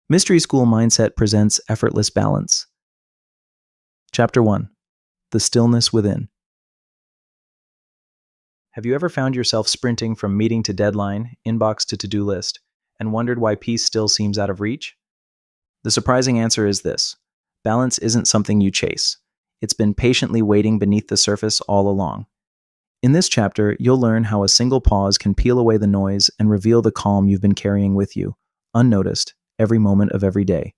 Mystery School Mindset presents Effortless Balance. Chapter 1. The Stillness Within. Have you ever found yourself sprinting from meeting to deadline, inbox to to-do list, and wondered why peace still seems out of reach? The surprising answer is this: balance isn't something you chase. It's been patiently waiting beneath the surface all along. In this chapter, you'll learn how a single pause can peel away the noise and reveal the calm you've been carrying with you, unnoticed, every moment of every day.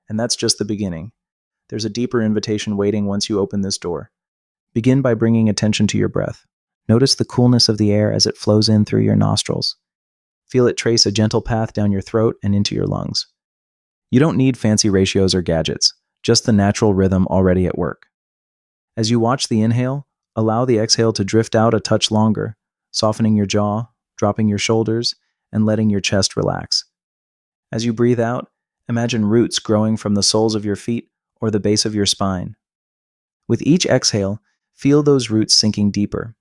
And that's just the beginning. There's a deeper invitation waiting once you open this door. Begin by bringing attention to your breath. Notice the coolness of the air as it flows in through your nostrils. Feel it trace a gentle path down your throat and into your lungs. You don't need fancy ratios or gadgets, just the natural rhythm already at work. As you watch the inhale, allow the exhale to drift out a touch longer, softening your jaw, dropping your shoulders, and letting your chest relax. As you breathe out, imagine roots growing from the soles of your feet or the base of your spine. With each exhale, feel those roots sinking deeper,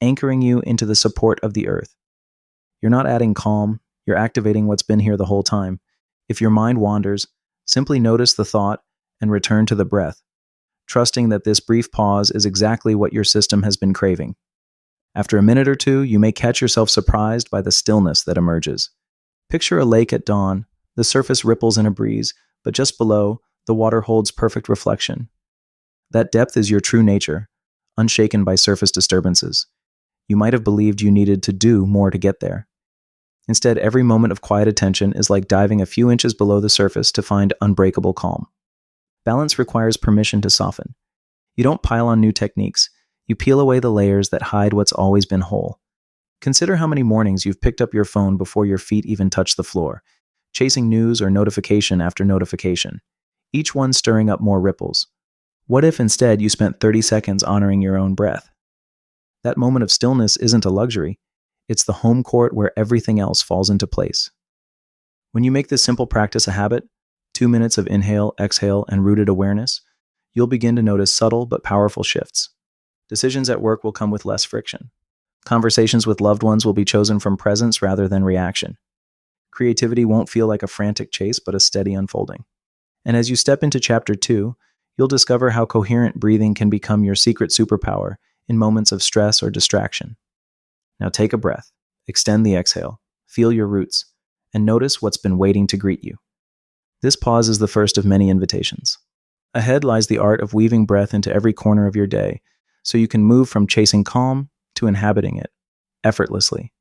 anchoring you into the support of the earth. You're not adding calm, you're activating what's been here the whole time. If your mind wanders, simply notice the thought and return to the breath, trusting that this brief pause is exactly what your system has been craving. After a minute or two, you may catch yourself surprised by the stillness that emerges. Picture a lake at dawn. The surface ripples in a breeze, but just below, the water holds perfect reflection. That depth is your true nature, unshaken by surface disturbances. You might have believed you needed to do more to get there. Instead, every moment of quiet attention is like diving a few inches below the surface to find unbreakable calm. Balance requires permission to soften. You don't pile on new techniques. You peel away the layers that hide what's always been whole. Consider how many mornings you've picked up your phone before your feet even touch the floor, chasing news or notification after notification, each one stirring up more ripples. What if instead you spent 30 seconds honoring your own breath? That moment of stillness isn't a luxury. It's the home court where everything else falls into place. When you make this simple practice a habit, 2 minutes of inhale, exhale, and rooted awareness, you'll begin to notice subtle but powerful shifts. Decisions at work will come with less friction. Conversations with loved ones will be chosen from presence rather than reaction. Creativity won't feel like a frantic chase, but a steady unfolding. And as you step into Chapter 2, you'll discover how coherent breathing can become your secret superpower in moments of stress or distraction. Now take a breath, extend the exhale, feel your roots, and notice what's been waiting to greet you. This pause is the first of many invitations. Ahead lies the art of weaving breath into every corner of your day, so you can move from chasing calm to inhabiting it, effortlessly.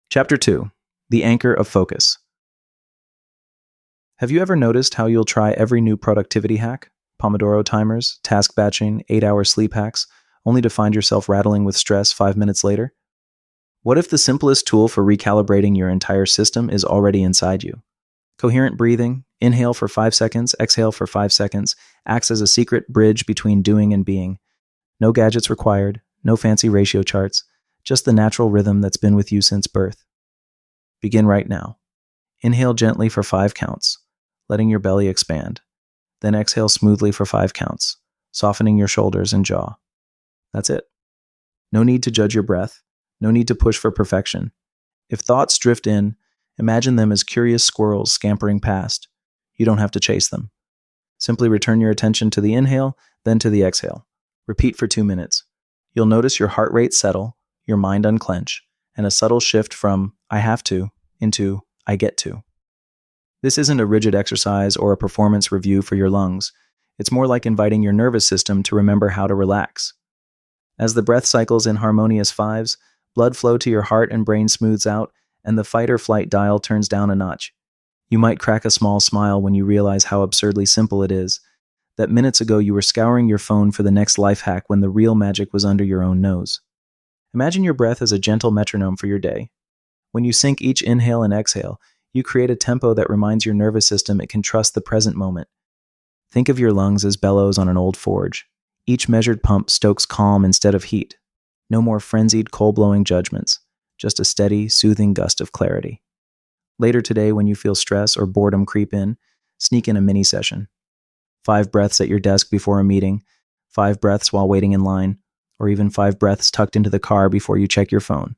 Chapter 2. The Anchor of Focus. Have you ever noticed how you'll try every new productivity hack, Pomodoro timers, task batching, 8-hour sleep hacks, only to find yourself rattling with stress 5 minutes later? What if the simplest tool for recalibrating your entire system is already inside you? Coherent breathing, inhale for 5 seconds, exhale for 5 seconds, acts as a secret bridge between doing and being. No gadgets required, no fancy ratio charts, just the natural rhythm that's been with you since birth. Begin right now. Inhale gently for 5 counts, letting your belly expand. Then exhale smoothly for 5 counts, softening your shoulders and jaw. That's it. No need to judge your breath, no need to push for perfection. If thoughts drift in, imagine them as curious squirrels scampering past. You don't have to chase them. Simply return your attention to the inhale, then to the exhale. Repeat for 2 minutes. You'll notice your heart rate settle, your mind unclench, and a subtle shift from "I have to" into "I get to." This isn't a rigid exercise or a performance review for your lungs. It's more like inviting your nervous system to remember how to relax. As the breath cycles in harmonious fives, blood flow to your heart and brain smooths out, and the fight or flight dial turns down a notch. You might crack a small smile when you realize how absurdly simple it is, that minutes ago you were scouring your phone for the next life hack when the real magic was under your own nose. Imagine your breath as a gentle metronome for your day. When you sync each inhale and exhale, you create a tempo that reminds your nervous system it can trust the present moment. Think of your lungs as bellows on an old forge. Each measured pump stokes calm instead of heat. No more frenzied, coal-blowing judgments, just a steady, soothing gust of clarity. Later today, when you feel stress or boredom creep in, sneak in a mini session. 5 breaths at your desk before a meeting, 5 breaths while waiting in line, or even 5 breaths tucked into the car before you check your phone.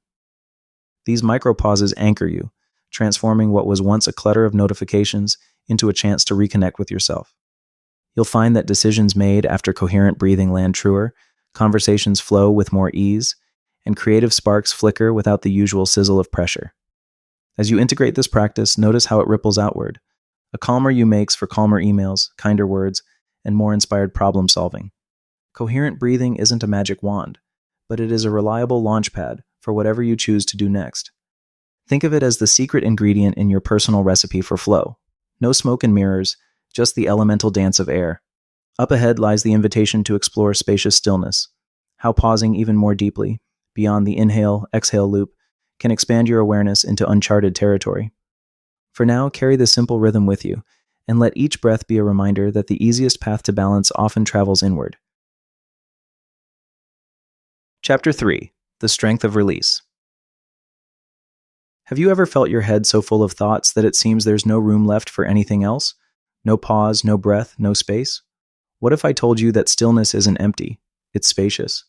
These micro pauses anchor you, transforming what was once a clutter of notifications into a chance to reconnect with yourself. You'll find that decisions made after coherent breathing land truer, conversations flow with more ease, and creative sparks flicker without the usual sizzle of pressure. As you integrate this practice, notice how it ripples outward. A calmer you makes for calmer emails, kinder words, and more inspired problem solving. Coherent breathing isn't a magic wand, but it is a reliable launchpad for whatever you choose to do next. Think of it as the secret ingredient in your personal recipe for flow. No smoke and mirrors, just the elemental dance of air. Up ahead lies the invitation to explore spacious stillness. How pausing even more deeply, beyond the inhale-exhale loop, can expand your awareness into uncharted territory. For now, carry this simple rhythm with you, and let each breath be a reminder that the easiest path to balance often travels inward. Chapter 3. The Strength of Release. Have you ever felt your head so full of thoughts that it seems there's no room left for anything else? No pause, no breath, no space? What if I told you that stillness isn't empty, it's spacious?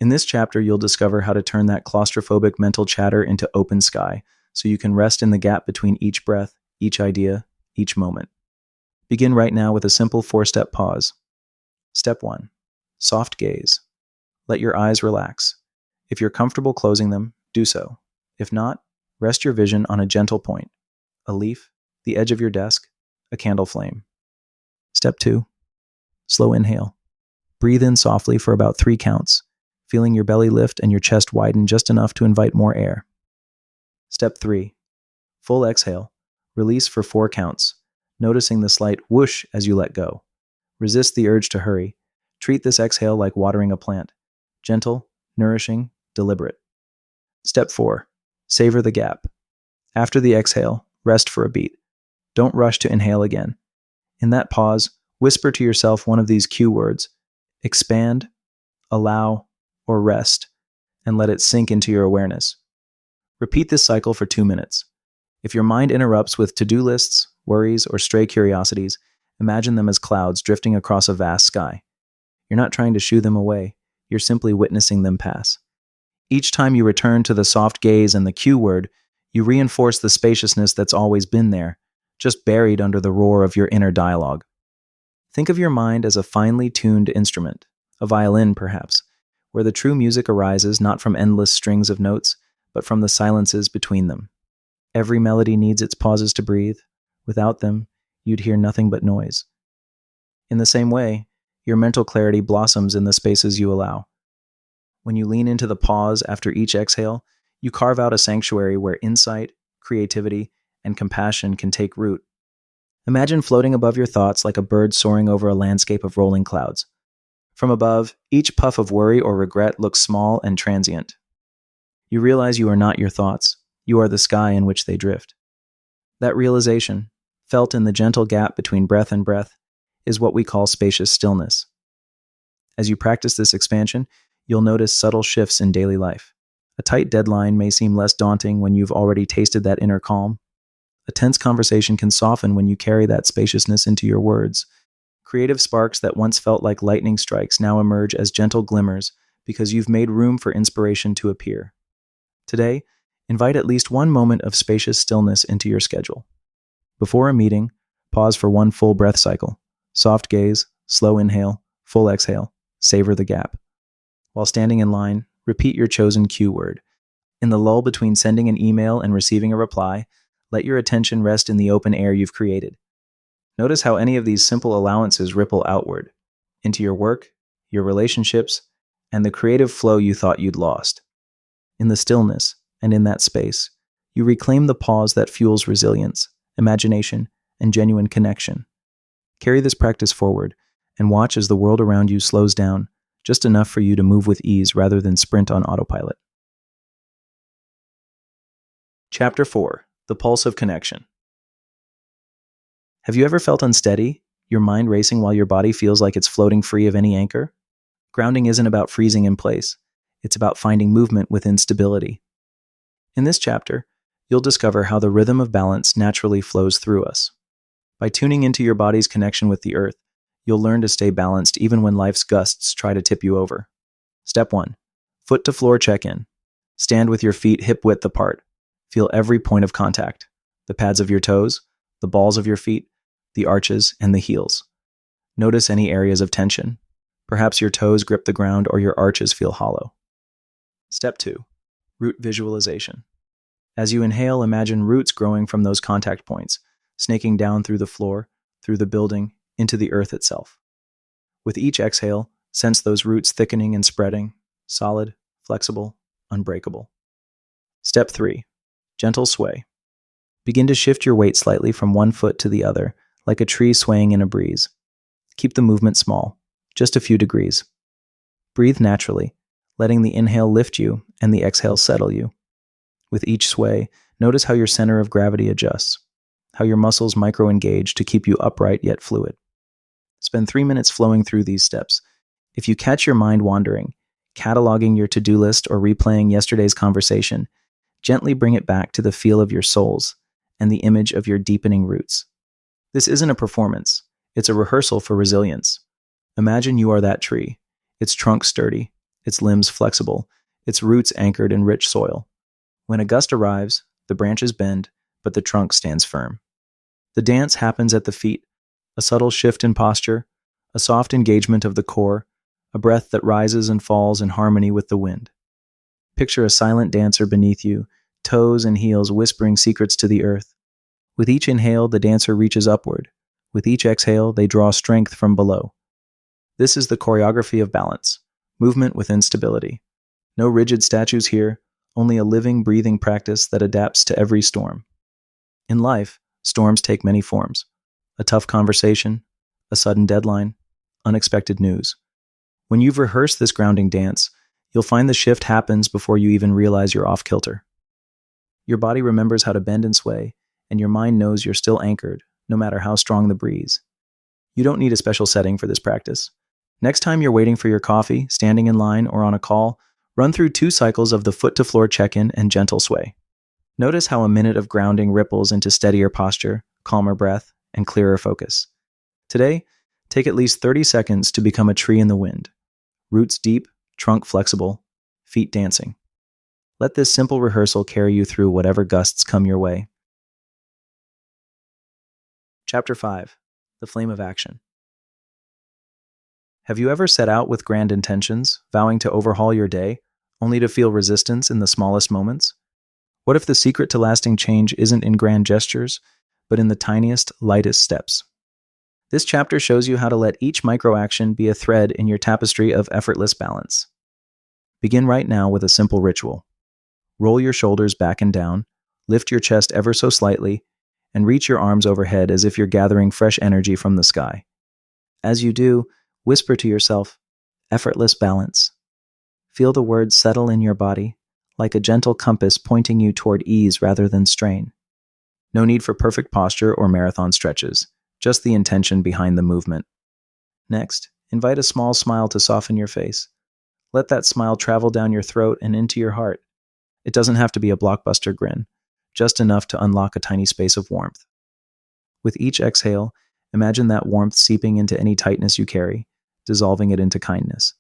In this chapter, you'll discover how to turn that claustrophobic mental chatter into open sky, so you can rest in the gap between each breath, each idea, each moment. Begin right now with a simple 4-step pause. Step 1. Soft gaze. Let your eyes relax. If you're comfortable closing them, do so. If not, rest your vision on a gentle point. A leaf, the edge of your desk, a candle flame. Step 2. Slow inhale. Breathe in softly for about 3 counts, feeling your belly lift and your chest widen just enough to invite more air. Step 3. Full exhale. Release for 4 counts, noticing the slight whoosh as you let go. Resist the urge to hurry. Treat this exhale like watering a plant. Gentle, nourishing, deliberate. Step 4. Savor the gap. After the exhale, rest for a beat. Don't rush to inhale again. In that pause, whisper to yourself one of these cue words: expand, allow, or rest, and let it sink into your awareness. Repeat this cycle for 2 minutes. If your mind interrupts with to-do lists, worries, or stray curiosities, imagine them as clouds drifting across a vast sky. You're not trying to shoo them away, you're simply witnessing them pass. Each time you return to the soft gaze and the cue word, you reinforce the spaciousness that's always been there, just buried under the roar of your inner dialogue. Think of your mind as a finely tuned instrument, a violin perhaps, where the true music arises not from endless strings of notes, but from the silences between them. Every melody needs its pauses to breathe. Without them, you'd hear nothing but noise. In the same way, your mental clarity blossoms in the spaces you allow. When you lean into the pause after each exhale, you carve out a sanctuary where insight, creativity, and compassion can take root. Imagine floating above your thoughts like a bird soaring over a landscape of rolling clouds. From above, each puff of worry or regret looks small and transient. You realize you are not your thoughts, you are the sky in which they drift. That realization, felt in the gentle gap between breath and breath, is what we call spacious stillness. As you practice this expansion, you'll notice subtle shifts in daily life. A tight deadline may seem less daunting when you've already tasted that inner calm. A tense conversation can soften when you carry that spaciousness into your words. Creative sparks that once felt like lightning strikes now emerge as gentle glimmers because you've made room for inspiration to appear. Today, invite at least one moment of spacious stillness into your schedule. Before a meeting, pause for one full breath cycle. Soft gaze, slow inhale, full exhale, savor the gap. While standing in line, repeat your chosen cue word. In the lull between sending an email and receiving a reply, let your attention rest in the open air you've created. Notice how any of these simple allowances ripple outward, into your work, your relationships, and the creative flow you thought you'd lost. In the stillness, and in that space, you reclaim the pause that fuels resilience, imagination, and genuine connection. Carry this practice forward, and watch as the world around you slows down, just enough for you to move with ease rather than sprint on autopilot. Chapter 4. The Pulse of Connection. Have you ever felt unsteady, your mind racing while your body feels like it's floating free of any anchor? Grounding isn't about freezing in place. It's about finding movement within stability. In this chapter, you'll discover how the rhythm of balance naturally flows through us. By tuning into your body's connection with the earth, you'll learn to stay balanced even when life's gusts try to tip you over. Step 1. Foot to floor check-in. Stand with your feet hip-width apart. Feel every point of contact: the pads of your toes, the balls of your feet, the arches, and the heels. Notice any areas of tension. Perhaps your toes grip the ground or your arches feel hollow. Step 2. Root visualization. As you inhale, imagine roots growing from those contact points, snaking down through the floor, through the building, into the earth itself. With each exhale, sense those roots thickening and spreading, solid, flexible, unbreakable. Step 3. Gentle sway. Begin to shift your weight slightly from one foot to the other, like a tree swaying in a breeze. Keep the movement small, just a few degrees. Breathe naturally, letting the inhale lift you and the exhale settle you. With each sway, notice how your center of gravity adjusts, how your muscles micro-engage to keep you upright yet fluid. Spend 3 minutes flowing through these steps. If you catch your mind wandering, cataloging your to-do list or replaying yesterday's conversation, gently bring it back to the feel of your soles and the image of your deepening roots. This isn't a performance. It's a rehearsal for resilience. Imagine you are that tree, its trunk sturdy, its limbs flexible, its roots anchored in rich soil. When a gust arrives, the branches bend, but the trunk stands firm. The dance happens at the feet, a subtle shift in posture, a soft engagement of the core, a breath that rises and falls in harmony with the wind. Picture a silent dancer beneath you, toes and heels whispering secrets to the earth. With each inhale, the dancer reaches upward. With each exhale, they draw strength from below. This is the choreography of balance, movement within stability. No rigid statues here, only a living, breathing practice that adapts to every storm. In life, storms take many forms: a tough conversation, a sudden deadline, unexpected news. When you've rehearsed this grounding dance, you'll find the shift happens before you even realize you're off kilter. Your body remembers how to bend and sway, and your mind knows you're still anchored, no matter how strong the breeze. You don't need a special setting for this practice. Next time you're waiting for your coffee, standing in line, or on a call, run through 2 cycles of the foot-to-floor check-in and gentle sway. Notice how a minute of grounding ripples into steadier posture, calmer breath, and clearer focus. Today, take at least 30 seconds to become a tree in the wind. Roots deep, trunk flexible, feet dancing. Let this simple rehearsal carry you through whatever gusts come your way. Chapter 5. The Flame of Action. Have you ever set out with grand intentions, vowing to overhaul your day, only to feel resistance in the smallest moments? What if the secret to lasting change isn't in grand gestures, but in the tiniest, lightest steps? This chapter shows you how to let each micro-action be a thread in your tapestry of effortless balance. Begin right now with a simple ritual. Roll your shoulders back and down, lift your chest ever so slightly, and reach your arms overhead as if you're gathering fresh energy from the sky. As you do, whisper to yourself, "Effortless balance." Feel the words settle in your body, like a gentle compass pointing you toward ease rather than strain. No need for perfect posture or marathon stretches, just the intention behind the movement. Next, invite a small smile to soften your face. Let that smile travel down your throat and into your heart. It doesn't have to be a blockbuster grin, just enough to unlock a tiny space of warmth. With each exhale, imagine that warmth seeping into any tightness you carry, dissolving it into kindness.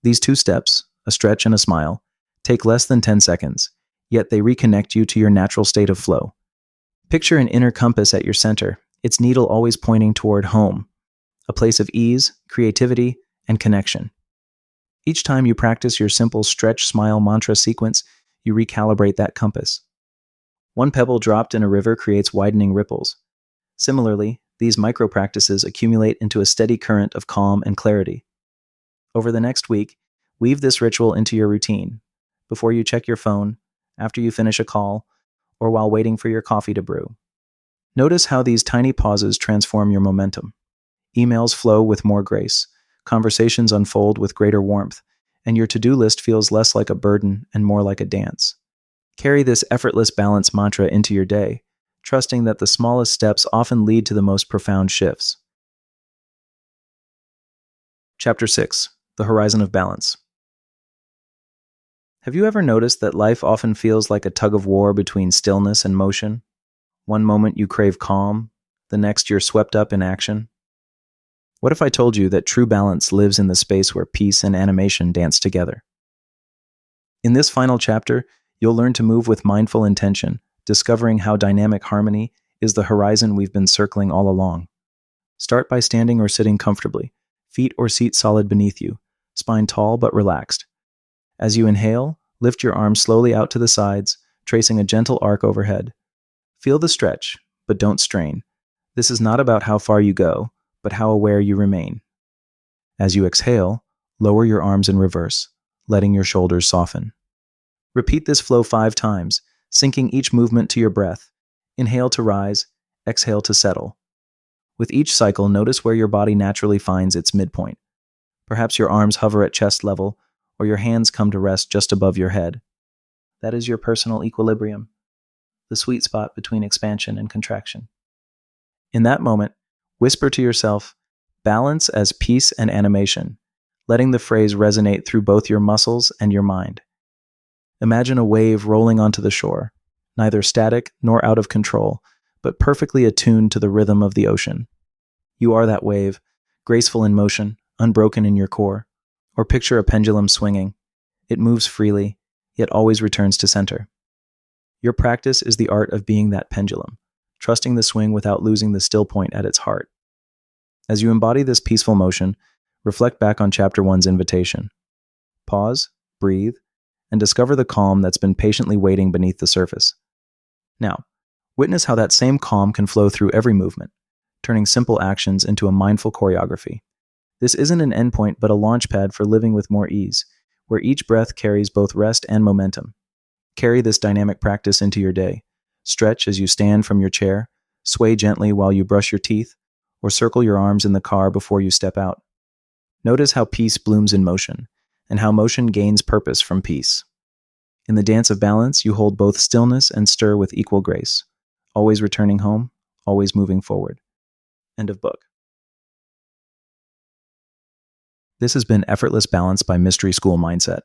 These 2 steps, a stretch and a smile, take less than 10 seconds, yet they reconnect you to your natural state of flow. Picture an inner compass at your center, its needle always pointing toward home, a place of ease, creativity, and connection. Each time you practice your simple stretch smile mantra sequence, you recalibrate that compass. One pebble dropped in a river creates widening ripples. Similarly, these micro practices accumulate into a steady current of calm and clarity. Over the next week, weave this ritual into your routine, before you check your phone, after you finish a call, or while waiting for your coffee to brew. Notice how these tiny pauses transform your momentum. Emails flow with more grace, conversations unfold with greater warmth, and your to-do list feels less like a burden and more like a dance. Carry this effortless balance mantra into your day, trusting that the smallest steps often lead to the most profound shifts. Chapter 6. The Horizon of Balance. Have you ever noticed that life often feels like a tug of war between stillness and motion? One moment you crave calm, the next you're swept up in action. What if I told you that true balance lives in the space where peace and animation dance together? In this final chapter, you'll learn to move with mindful intention, discovering how dynamic harmony is the horizon we've been circling all along. Start by standing or sitting comfortably, feet or seat solid beneath you, spine tall but relaxed. As you inhale, lift your arms slowly out to the sides, tracing a gentle arc overhead. Feel the stretch, but don't strain. This is not about how far you go, but how aware you remain. As you exhale, lower your arms in reverse, letting your shoulders soften. Repeat this flow 5 times, syncing each movement to your breath. Inhale to rise, exhale to settle. With each cycle, notice where your body naturally finds its midpoint. Perhaps your arms hover at chest level, or your hands come to rest just above your head. That is your personal equilibrium, the sweet spot between expansion and contraction. In that moment, whisper to yourself, balance as peace and animation, letting the phrase resonate through both your muscles and your mind. Imagine a wave rolling onto the shore, neither static nor out of control, but perfectly attuned to the rhythm of the ocean. You are that wave, graceful in motion, unbroken in your core. Or picture a pendulum swinging. It moves freely, yet always returns to center. Your practice is the art of being that pendulum, trusting the swing without losing the still point at its heart. As you embody this peaceful motion, reflect back on Chapter 1's invitation. Pause, breathe, and discover the calm that's been patiently waiting beneath the surface. Now, witness how that same calm can flow through every movement, turning simple actions into a mindful choreography. This isn't an endpoint but a launchpad for living with more ease, where each breath carries both rest and momentum. Carry this dynamic practice into your day. Stretch as you stand from your chair, sway gently while you brush your teeth, or circle your arms in the car before you step out. Notice how peace blooms in motion, and how motion gains purpose from peace. In the dance of balance, you hold both stillness and stir with equal grace, always returning home, always moving forward. End of book. This has been Effortless Balance by Mystery School Mindset.